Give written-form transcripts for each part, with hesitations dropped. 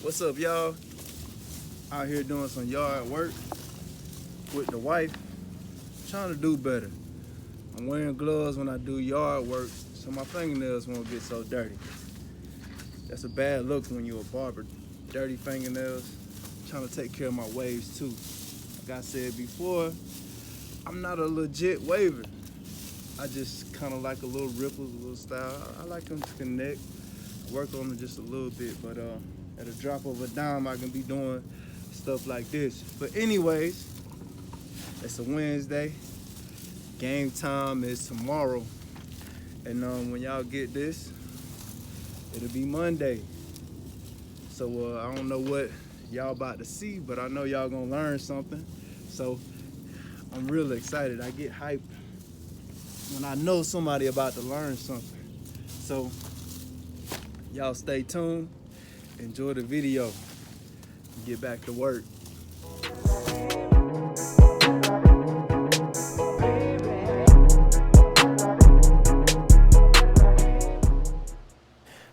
What's up, y'all? Out here doing some yard work with the wife, trying to do better. I'm wearing gloves when I do yard work so my fingernails won't get so dirty. That's a bad look when you're a barber. Dirty fingernails. Trying to take care of my waves too. Like I said before, I'm not a legit waver. I just kind of like a little ripples, a little style. I like them to connect. I work on them just a little bit, but at a drop of a dime, I can be doing stuff like this. But anyways, it's a Wednesday. Game time is tomorrow, and when y'all get this, it'll be Monday. So I don't know what y'all about to see, but I know y'all gonna learn something. So I'm really excited. I get hyped when I know somebody about to learn something. So y'all stay tuned, enjoy the video, get back to work.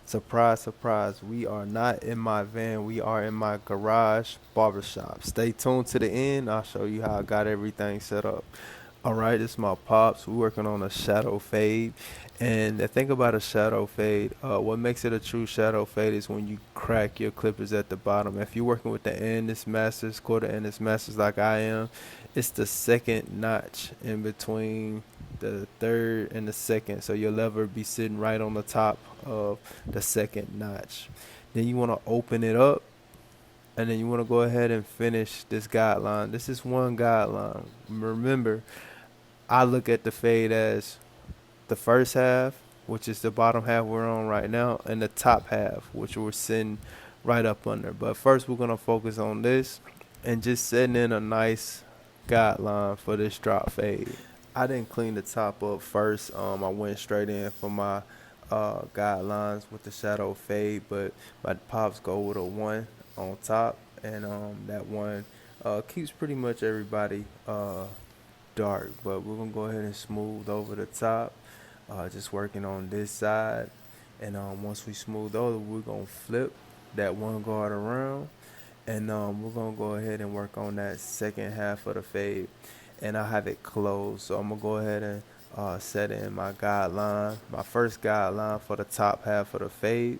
Surprise, surprise, we are not in my van, we are in my garage barbershop. Stay tuned to the end, I'll show you how I got everything set up. Alright, this is my pops, we're working on a shadow fade. And the thing about a shadow fade, what makes it a true shadow fade is when you crack your clippers at the bottom. If you're working with the Andis Masters, quarter Andis Masters like I am, it's the second notch in between the third and the second, so your lever be sitting right on the top of the second notch. Then you want to open it up, and then you want to go ahead and finish this guideline. This is one guideline. Remember, I look at the fade as the first half, which is the bottom half we're on right now, and the top half, which we're sitting right up under. But first we're going to focus on this and just setting in a nice guideline for this drop fade. I didn't clean the top up first. I went straight in for my guidelines with the shadow fade, but my pops go with a 1 on top, and that 1 keeps pretty much everybody dark. But we're gonna go ahead and smooth over the top, just working on this side, and once we smooth over, we're gonna flip that 1 guard around, and we're gonna go ahead and work on that second half of the fade. And I have it closed, so I'm gonna go ahead and set in my guideline, my first guideline for the top half of the fade,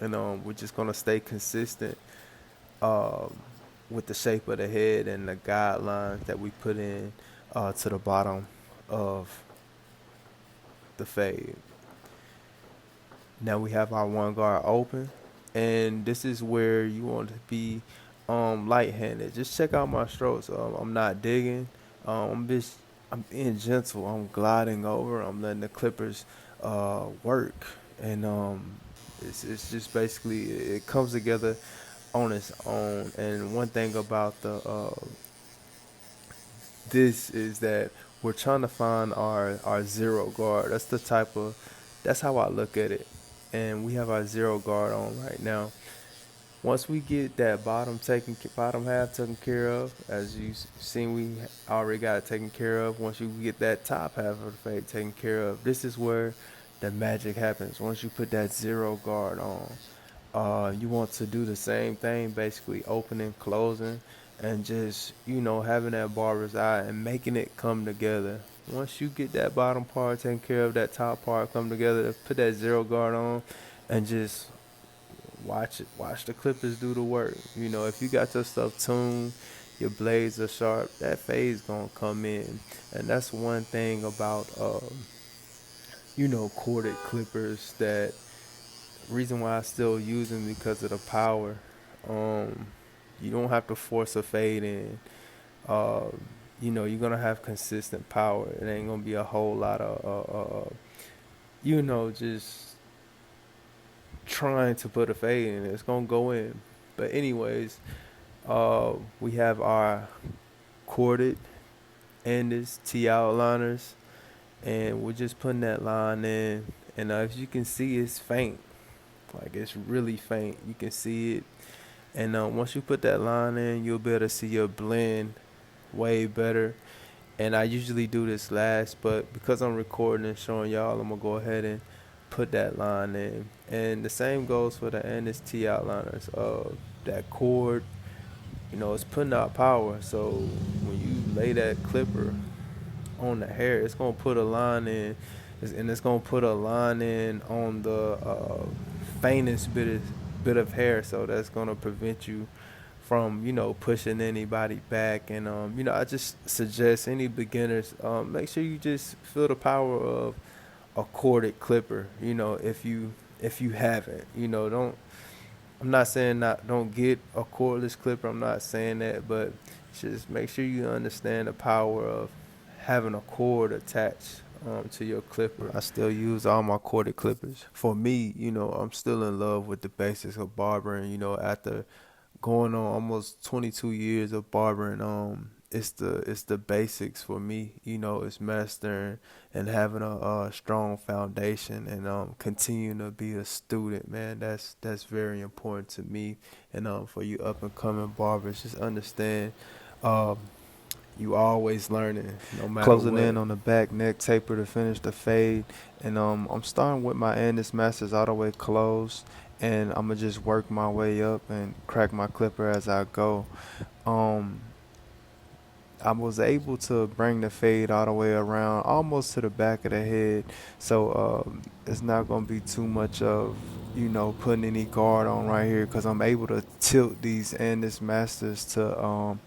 and we're just gonna stay consistent um, with the shape of the head and the guidelines that we put in to the bottom of the fade. Now we have our 1 guard open, and this is where you want to be light-handed. Just check out my strokes. I'm not digging. I'm being gentle. I'm gliding over. I'm letting the clippers work, and it's just basically it comes together on its own. And one thing about the this is that we're trying to find our zero guard. That's how I look at it. And we have our zero guard on right now. Once we get that bottom half taken care of, as you seen, we already got it taken care of. Once you get that top half of the fade taken care of, this is where the magic happens. Once you put that zero guard on, you want to do the same thing, basically opening, closing, and just having that barber's eye and making it come together. Once you get that bottom part taken care of, that top part come together, put that zero guard on, and just watch the clippers do the work. If you got your stuff tuned, your blades are sharp, that fade's gonna come in. And that's one thing about corded clippers, that reason why I still use them, because of the power. You don't have to force a fade in. You're gonna have consistent power. It ain't gonna be a whole lot of just trying to put a fade in. It's gonna go in. But anyways, we have our corded Andis T outliners, and we're just putting that line in. And as you can see, it's faint. Like, it's really faint. You can see it. And once you put that line in, you'll be able to see your blend way better. And I usually do this last, but because I'm recording and showing y'all, I'm gonna go ahead and put that line in. And the same goes for the Andis T outliners. That cord, it's putting out power. So when you lay that clipper on the hair, it's gonna put a line in, and it's gonna put a line in on the faintest bit of hair. So that's gonna prevent you from pushing anybody back. And I just suggest any beginners, make sure you just feel the power of a corded clipper. If you haven't, don't. I'm not saying not don't get a cordless clipper. I'm not saying that, but just make sure you understand the power of having a cord attached to your clipper. I still use all my corded clippers. For me, I'm still in love with the basics of barbering. After going on almost 22 years of barbering, it's the basics for me. It's mastering and having a strong foundation, and continuing to be a student, man. That's very important to me. And for you up and coming barbers, just understand, um, you always learning, no matter closing what. In on the back neck taper to finish the fade. And I'm starting with my Andis Masters all the way closed, and I'm gonna just work my way up and crack my clipper as I go. um I was able to bring the fade all the way around almost to the back of the head. So it's not going to be too much of, putting any guard on right here, because I'm able to tilt these Andis Masters to,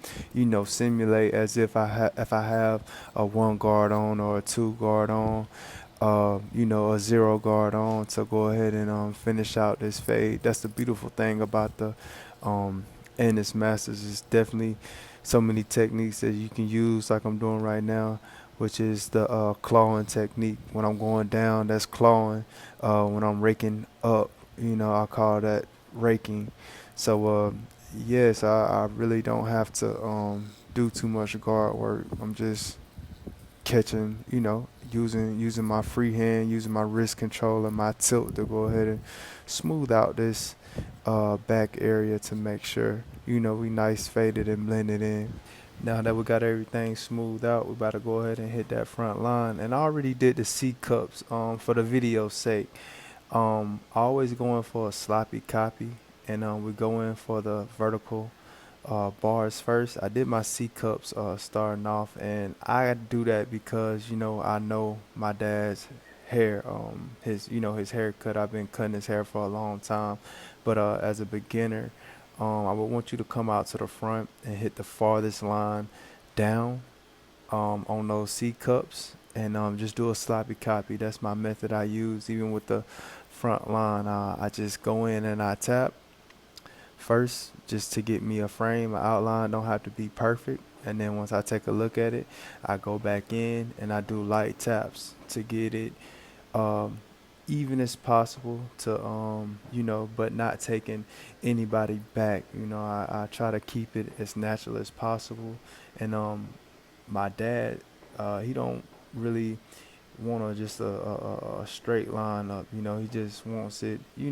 simulate as if I have a one guard on or a two guard on, a zero guard on, to go ahead and finish out this fade. That's the beautiful thing about the Andis Masters. Is definitely so many techniques that you can use, like I'm doing right now, which is the clawing technique. When I'm going down, that's clawing. When I'm raking up, I call that raking. So yes, I really don't have to do too much guard work. I'm just catching, using my free hand, using my wrist control and my tilt to go ahead and smooth out this back area to make sure, we nice faded and blended in. Now that we got everything smoothed out, we about to go ahead and hit that front line. And I already did the C cups for the video's sake. Always going for a sloppy copy, and we go in for the vertical bars first. I did my C cups starting off, and I do that because I know my dad's hair, his haircut. I've been cutting his hair for a long time, but as a beginner, I would want you to come out to the front and hit the farthest line down on those C cups, and just do a sloppy copy. That's my method I use even with the front line. I just go in and I tap first just to get me a frame. An outline don't have to be perfect, and then once I take a look at it, I go back in and I do light taps to get it um, even as possible, to but not taking anybody back. I try to keep it as natural as possible. And my dad, he don't really want just a straight line up. He just wants it, he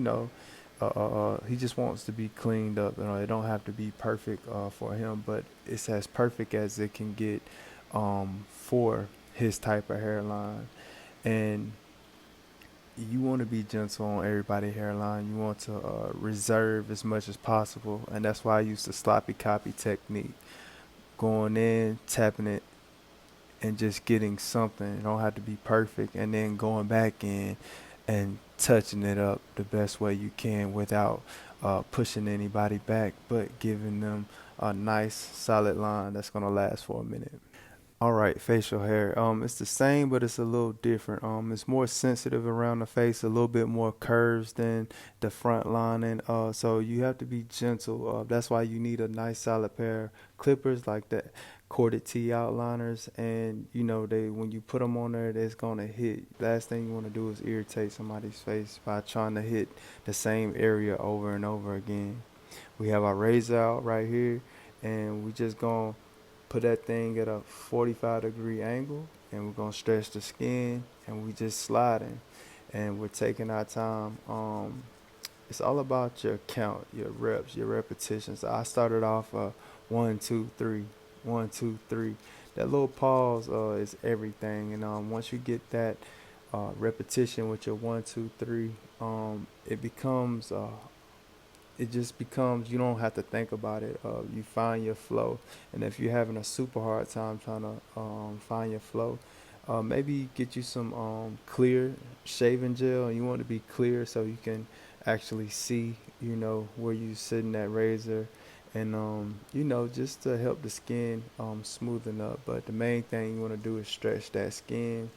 just wants to be cleaned up. It don't have to be perfect for him, but it's as perfect as it can get for his type of hairline. And you want to be gentle on everybody's hairline. You want to reserve as much as possible, and that's why I use the sloppy copy technique. Going in, tapping it, and just getting something. It don't have to be perfect, and then going back in and touching it up the best way you can without pushing anybody back, but giving them a nice solid line that's gonna last for a minute. All right, facial hair. It's the same, but it's a little different. It's more sensitive around the face, a little bit more curves than the front lining. So you have to be gentle. That's why you need a nice solid pair of clippers like that corded T outliners, and they when you put them on there, it's gonna hit. Last thing you want to do is irritate somebody's face by trying to hit the same area over and over again. We have our razor out right here, and we just gonna put that thing at a 45-degree angle, and we're gonna stretch the skin, and we just sliding, and we're taking our time. It's all about your count, your reps, your repetitions. I started off 1, 2, 3, 1, 2, 3. That little pause is everything, and once you get that repetition with your 1, 2, 3, it becomes it just becomes, you don't have to think about it. You find your flow, and if you're having a super hard time trying to find your flow, maybe get you some clear shaving gel, and you want to be clear so you can actually see, where you sitting that razor, and just to help the skin smoothen up. But the main thing you want to do is stretch that skin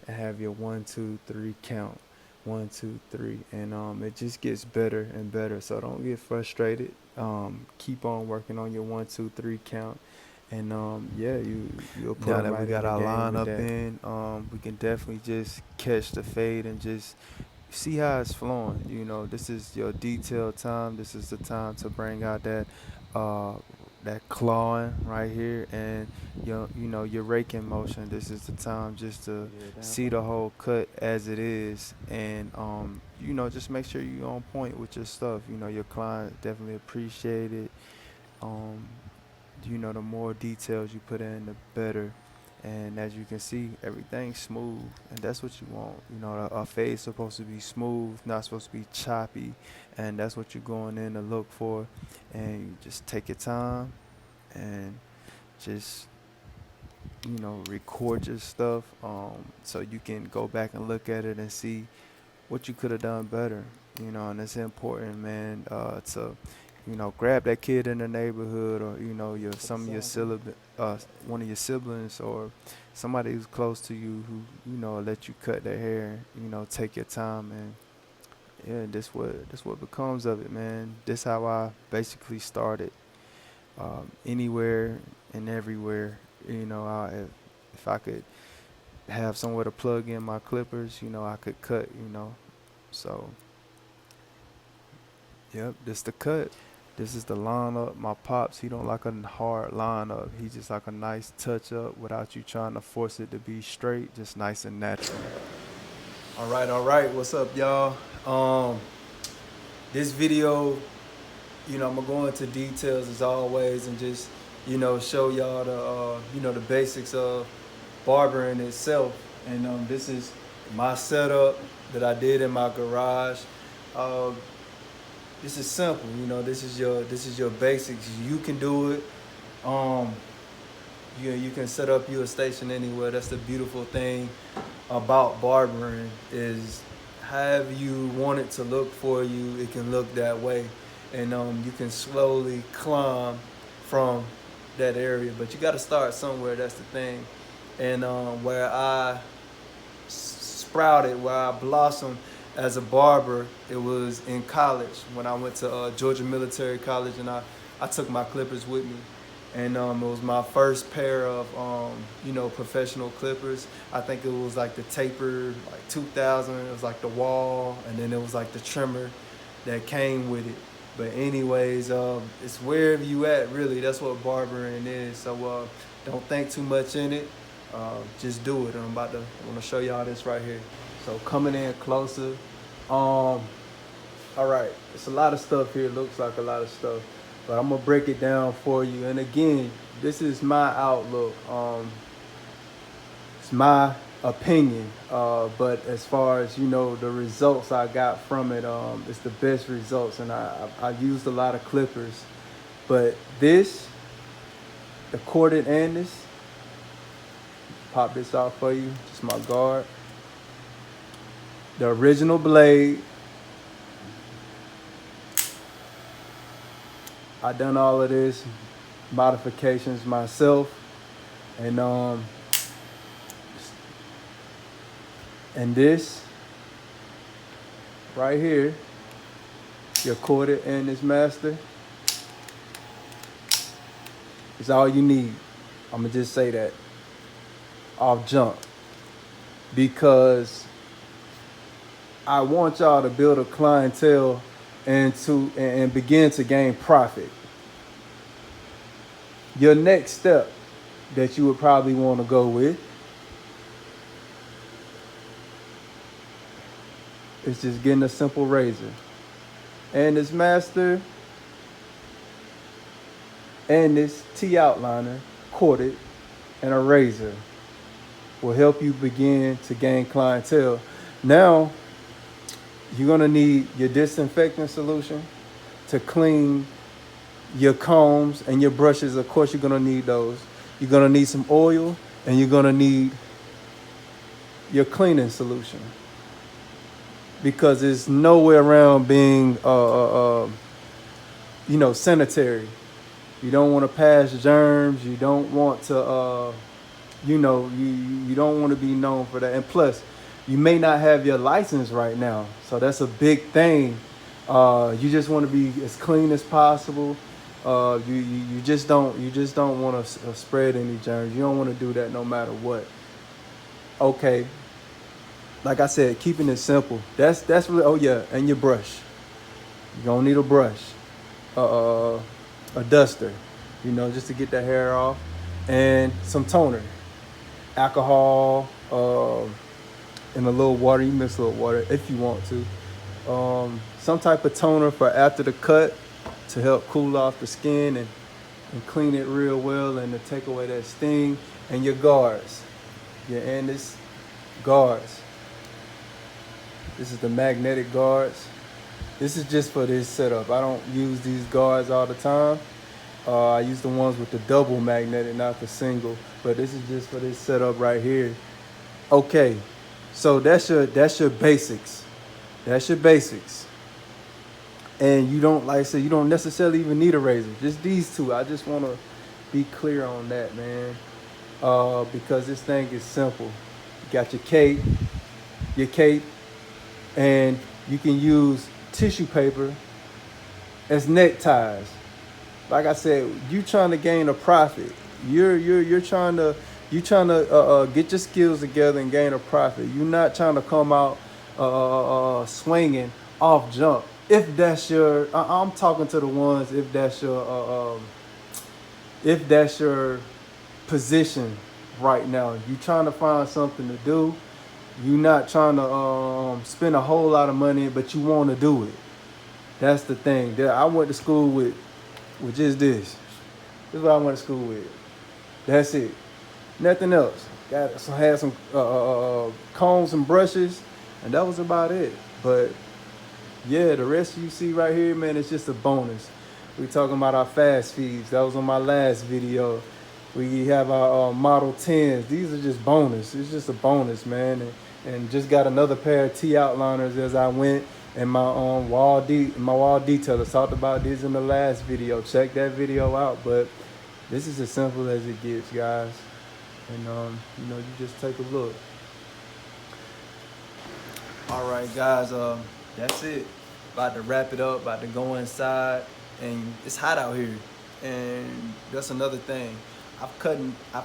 and have your 1, 2, 3 count. 1, 2, 3, and it just gets better and better. So don't get frustrated. Keep on working on your 1, 2, 3 count, and yeah, you'll put now that right we got our line up in. We can definitely just catch the fade and just see how it's flowing. This is your detail time. This is the time to bring out uh, that clawing right here, and your raking motion. This is the time just to see the whole cut as it is, and just make sure you're on point with your stuff. Your client definitely appreciate it. Um, the more details you put in, the better. And as you can see, everything's smooth, and that's what you want. A fade's supposed to be smooth, not supposed to be choppy, and that's what you're going in to look for. And you just take your time and just record your stuff, so you can go back and look at it and see what you could have done better. And it's important, man, to grab that kid in the neighborhood, or your one of your siblings, or somebody who's close to you who let you cut their hair. Take your time, and yeah, this what becomes of it, man. This how I basically started. Anywhere and everywhere, if I could have somewhere to plug in my clippers, I could cut. So yep, this the cut. This is the lineup. My pops, he don't like a hard lineup. He just like a nice touch up without you trying to force it to be straight, just nice and natural. All right. What's up, y'all? This video, I'm gonna go into details as always, and just show y'all the basics of barbering itself. And this is my setup that I did in my garage. This is simple, this is your basics. You can do it. You can set up your station anywhere. That's the beautiful thing about barbering, is however you want it to look for you, it can look that way. And you can slowly climb from that area, but you got to start somewhere. That's the thing. And where I sprouted, where I blossomed as a barber, it was in college when I went to Georgia Military College, and I took my clippers with me. And it was my first pair of professional clippers. I think it was like the taper, like 2000. It was like the wall, and then it was like the trimmer that came with it. But anyways, it's wherever you at, really. That's what barbering is. So don't think too much in it. Just do it. I'm going to show y'all this right here. So coming in closer. All right. It's a lot of stuff here. It looks like a lot of stuff, but I'm gonna break it down for you. And again, this is my outlook. It's my opinion. But as far as the results I got from it, it's the best results. And I used a lot of clippers, but the corded Andis. Pop this off for you. Just my guard. The original blade. I done all of this modifications myself, and this right here, your corded Andis Master, is all you need. I'm gonna just say that off jump, because I want y'all to build a clientele and begin to gain profit. Your next step that you would probably want to go with is just getting a simple razor. Andis Master, Andis T outliner, corded, and a razor. will help you begin to gain clientele. Now, you're gonna need your disinfectant solution to clean your combs and your brushes. Of course, you're gonna need those. You're gonna need some oil, and you're gonna need your cleaning solution, because there's no way around being sanitary. You don't want to pass germs. You don't want to you don't want to be known for that. And plus, you may not have your license right now, so that's a big thing. You just want to be as clean as possible. You just don't want to spread any germs. You don't want to do that no matter what. Okay, like I said, keeping it simple. That's really. Oh yeah, and your brush. You're gonna need a brush, a duster, just to get the hair off, and some toner, alcohol, and a little water. You mix a little water if you want to. Some type of toner for after the cut to help cool off the skin and clean it real well and to take away that sting. And your guards, your Andis guards. This is the magnetic guards. This is just for this setup. I don't use these guards all the time. I use the ones with the double magnetic, not the single. But this is just for this setup right here. Okay, so that's your basics. That's your basics. And you don't, like I said, you don't necessarily even need a razor. Just these two. I just want to be clear on that, man. Because this thing is simple. You got your cape, and you can use tissue paper as neckties. Like I said, you trying to gain a profit. You're trying to get your skills together and gain a profit. You're not trying to come out swinging off jump. If that's your, I'm talking to the ones. If that's your position right now, you trying to find something to do. You're not trying to spend a whole lot of money, but you want to do it. That's the thing. That I went to school with just this. This is what I went to school with. That's it. Nothing else. Had some combs and brushes, and that was about it. But yeah, the rest you see right here, man, it's just a bonus. We talking about our fast feeds. That was on my last video. We have our Model 10s. These are just bonus. It's just a bonus, man. And just got another pair of T outliners as I went. And my wall detailer talked about this in the last video. Check that video out. But this is as simple as it gets, guys. And you just take a look. All right, guys. That's it. About to wrap it up. About to go inside. And it's hot out here. And that's another thing. I've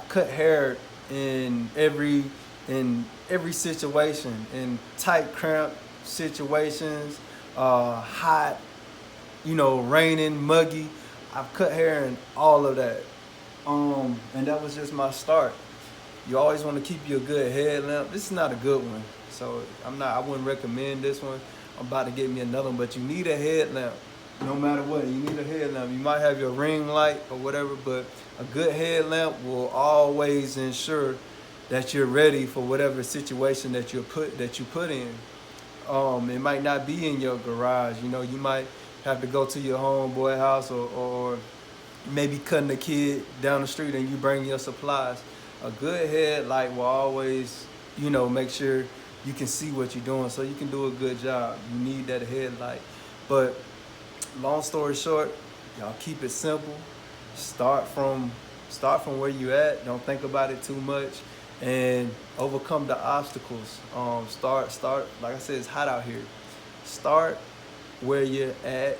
cut hair in every situation, in tight cramp situations, hot, raining, muggy. I've cut hair in all of that. And that was just my start. You always want to keep you a good headlamp. This is not a good one, so I wouldn't recommend this one. I'm about to get me another one, but you need a headlamp. No matter what, you need a headlamp. You might have your ring light or whatever, but a good headlamp will always ensure that you're ready for whatever situation that you put in. It might not be in your garage. You might have to go to your homeboy house or maybe cutting a kid down the street and you bring your supplies. A good headlight will always, make sure you can see what you're doing so you can do a good job. You need that headlight. But long story short, y'all keep it simple. Start from where you at. Don't think about it too much, and overcome the obstacles. Start. Like I said, it's hot out here. Start where you're at.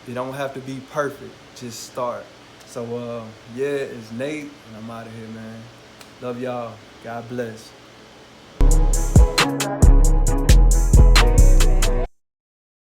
You don't have to be perfect. Just start. So yeah, it's Nate, and I'm out of here, man. Love y'all. God bless.